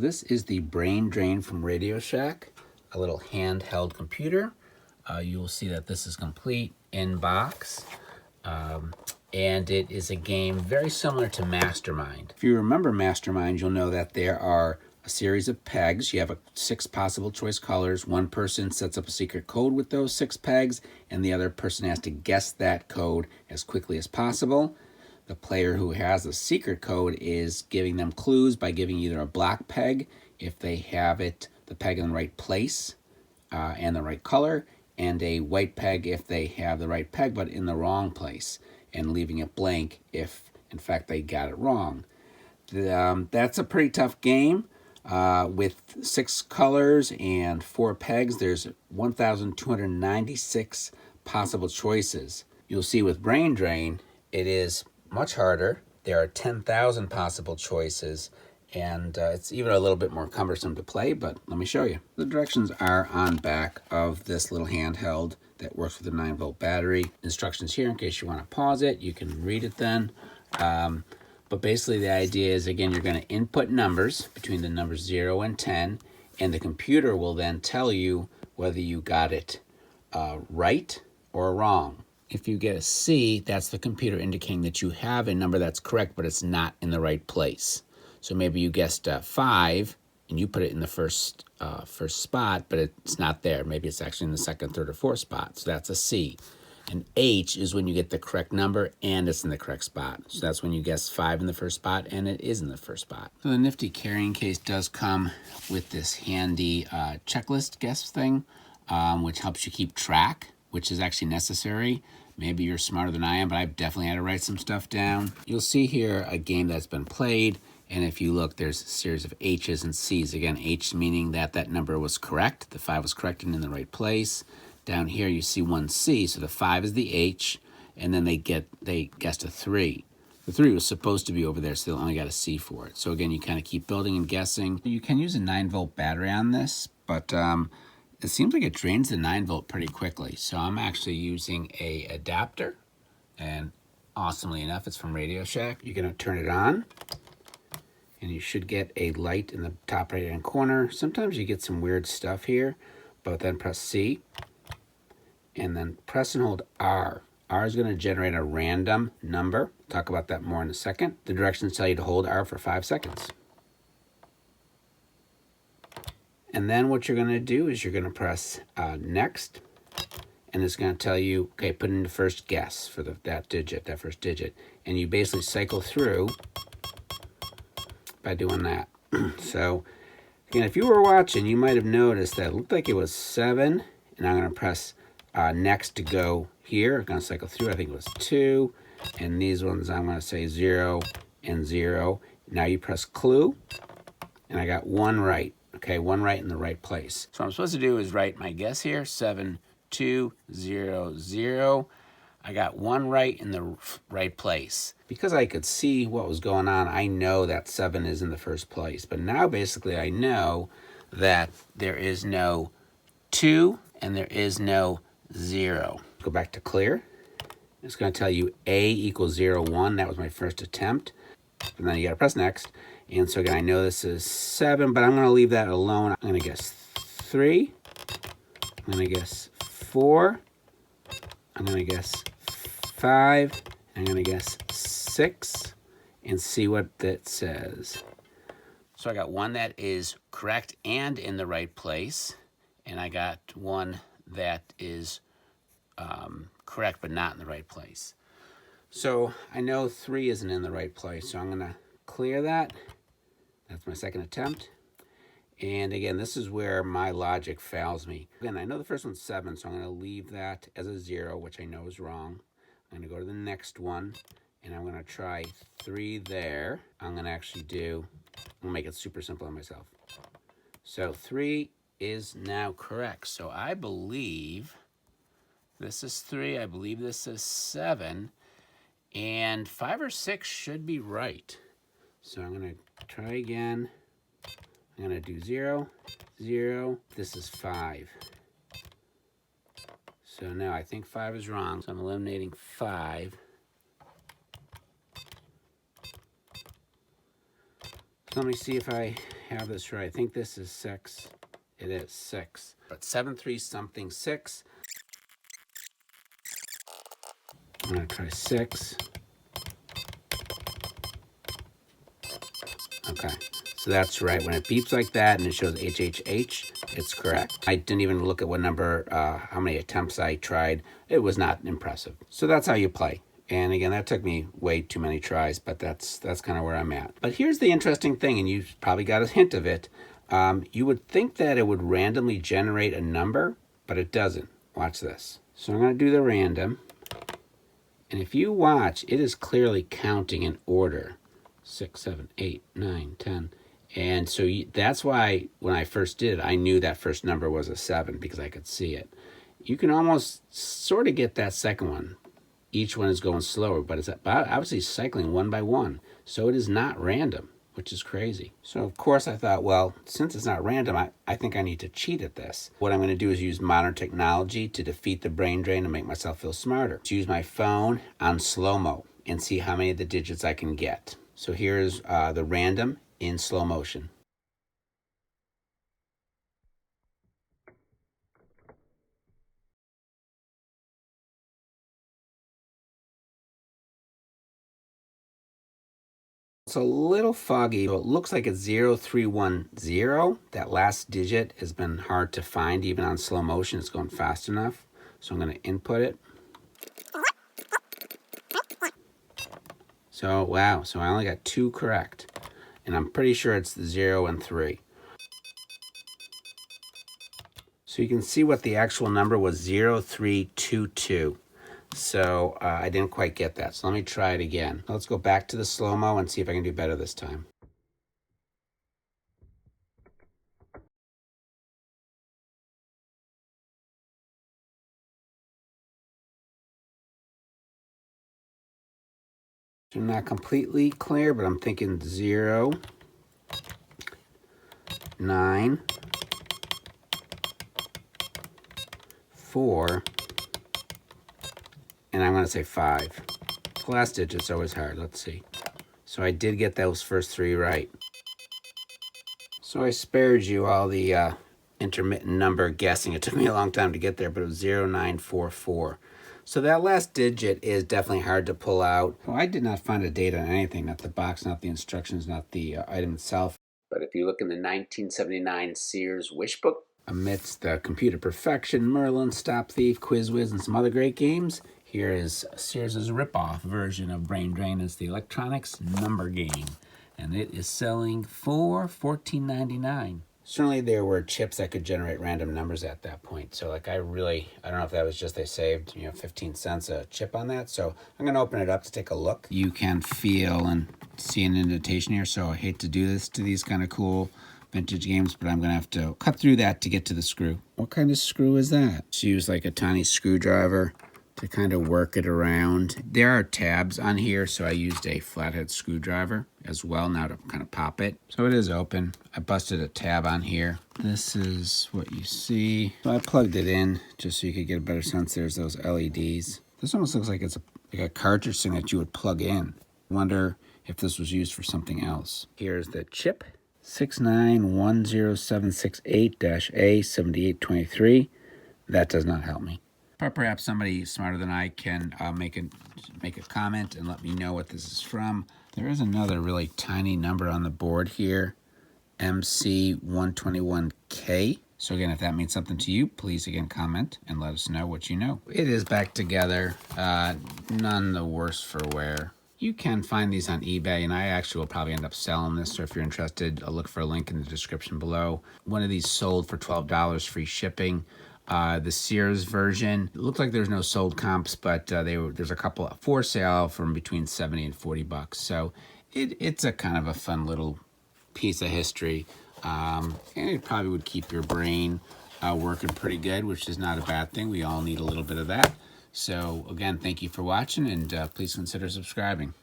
This is the Brain Drain from Radio Shack, a little handheld computer. You will see that this is complete in box, and it is a game very similar to Mastermind. If you remember Mastermind, you'll know that there are a series of pegs. You have 6 possible choice colors. One person sets up a secret code with those 6 pegs, and the other person has to guess that code as quickly as possible. The player who has a secret code is giving them clues by giving either a black peg if they have the peg in the right place and the right color, and a white peg if they have the right peg but in the wrong place, and leaving it blank if in fact they got it wrong. That's a pretty tough game. With 6 colors and 4 pegs, there's 1,296 possible choices. You'll see with Brain Drain, it is much harder. There are 10,000 possible choices, and it's even a little bit more cumbersome to play, but let me show you. The directions are on back of this little handheld that works with a 9-volt battery. Instructions here in case you want to pause it. You can read it then. But basically the idea is, again, you're going to input numbers between the numbers 0 and 10, and the computer will then tell you whether you got it right or wrong. If you get a C, that's the computer indicating that you have a number that's correct, but it's not in the right place. So maybe you guessed 5, and you put it in the first spot, but it's not there. Maybe it's actually in the second, third, or fourth spot. So that's a C. And H is when you get the correct number and it's in the correct spot. So that's when you guess 5 in the first spot and it is in the first spot. So the nifty carrying case does come with this handy checklist guess thing, which helps you keep track, which is actually necessary. Maybe you're smarter than I am, but I've definitely had to write some stuff down. You'll see here a game that's been played, and if you look, there's a series of H's and C's. Again, H meaning that that number was correct, the 5 was correct and in the right place. Down here you see 1 C, so the 5 is the H, and then they guessed a 3. The 3 was supposed to be over there, so they only got a C for it. So again, you kind of keep building and guessing. You can use a 9-volt battery on this, but it seems like it drains the 9-volt pretty quickly. So I'm actually using a adapter, and awesomely enough, it's from Radio Shack. You're gonna turn it on, and you should get a light in the top right-hand corner. Sometimes you get some weird stuff here, but then press C, and then press and hold R. R is gonna generate a random number. Talk about that more in a second. The directions tell you to hold R for 5 seconds. And then what you're gonna do is you're gonna press next, and it's gonna tell you, okay, put in the first guess for that first digit. And you basically cycle through by doing that. So, again, if you were watching, you might have noticed that it looked like it was 7, and I'm gonna press next to go here. I'm gonna cycle through, I think it was 2, and these ones I'm gonna say 0 and 0. Now you press clue, and I got 1 right. Okay, 1 right in the right place. So what I'm supposed to do is write my guess here, 7200. I got 1 right in the right place. Because I could see what was going on, I know that 7 is in the first place. But now basically I know that there is no 2 and there is no 0. Go back to clear. It's going to tell you A equals 0, 1. That was my first attempt. And then you got to press next. And so again, I know this is 7, but I'm going to leave that alone. I'm going to guess 3. I'm going to guess 4. I'm going to guess 5. I'm going to guess 6 and see what that says. So I got 1 that is correct and in the right place. And I got 1 that is correct but not in the right place. So I know 3 isn't in the right place, so I'm going to clear that. That's my second attempt. And again, this is where my logic fails me. Again, I know the first one's 7, so I'm going to leave that as a 0, which I know is wrong. I'm going to go to the next one, and I'm going to try 3 there. I'm going to make it super simple on myself. So 3 is now correct. So I believe this is 3. I believe this is 7. And 5 or 6 should be right. So I'm going to try again. I'm going to do 0, 0. This is 5. So now I think 5 is wrong. So I'm eliminating 5. So let me see if I have this right. I think this is 6. It is 6. But 7, 3 something 6. I'm going to try 6. Okay, so that's right. When it beeps like that and it shows HHH, it's correct. I didn't even look at what number, how many attempts I tried. It was not impressive. So that's how you play. And again, that took me way too many tries, but that's kind of where I'm at. But here's the interesting thing, and you probably got a hint of it. You would think that it would randomly generate a number, but it doesn't. Watch this. So I'm going to do the random. And if you watch, it is clearly counting in order. 6, 7, 8, 9, 10. And so that's why when I first did it, I knew that first number was a 7 because I could see it. You can almost sort of get that second one. Each one is going slower, but it's obviously cycling one by one. So it is not random, which is crazy. So of course I thought, well, since it's not random, I think I need to cheat at this. What I'm going to do is use modern technology to defeat the brain drain and make myself feel smarter. To use my phone on slow-mo and see how many of the digits I can get. So here's the random in slow motion. It's a little foggy, so it looks like it's 0310. That last digit has been hard to find even on slow motion. It's going fast enough. So I'm going to input it. So, wow, so I only got 2 correct. And I'm pretty sure it's 0 and 3. So you can see what the actual number was, 0322. So I didn't quite get that. So let me try it again. Let's go back to the slow-mo and see if I can do better this time. I'm not completely clear, but I'm thinking 0, 9, 4, and I'm going to say 5. The last digit's always hard. Let's see. So I did get those first 3 right. So I spared you all the intermittent number guessing. It took me a long time to get there, but it was 0944. So that last digit is definitely hard to pull out. Well, I did not find a date on anything, not the box, not the instructions, not the item itself. But if you look in the 1979 Sears Wish Book, amidst the Computer Perfection, Merlin, Stop Thief, Quiz Whiz, and some other great games, here is Sears' ripoff version of Brain Drain. It's the Electronics Number Game, and it is selling for $14.99. Certainly there were chips that could generate random numbers at that point. So like I don't know if that was just they saved 15 cents a chip on that. So I'm going to open it up to take a look. You can feel and see an indentation here. So I hate to do this to these kind of cool vintage games, but I'm going to have to cut through that to get to the screw. What kind of screw is that? Just use like a tiny screwdriver to kind of work it around. There are tabs on here, so I used a flathead screwdriver as well now to kind of pop it. So it is open. I busted a tab on here. This is what you see. So I plugged it in just so you could get a better sense. There's those LEDs. This almost looks like it's like a cartridge thing that you would plug in. I wonder if this was used for something else. Here's the chip. 6910768-A7823. That does not help me. But perhaps somebody smarter than I can make a comment and let me know what this is from. There is another really tiny number on the board here, MC121K. So again, if that means something to you, please again comment and let us know what you know. It is back together, none the worse for wear. You can find these on eBay, and I actually will probably end up selling this, so if you're interested, I'll look for a link in the description below. One of these sold for $12, free shipping. The Sears version, it looked like there's no sold comps, but there's a couple for sale from between 70 and 40 bucks. So it's a kind of a fun little piece of history, and it probably would keep your brain working pretty good, which is not a bad thing. We all need a little bit of that. So again, thank you for watching, and please consider subscribing.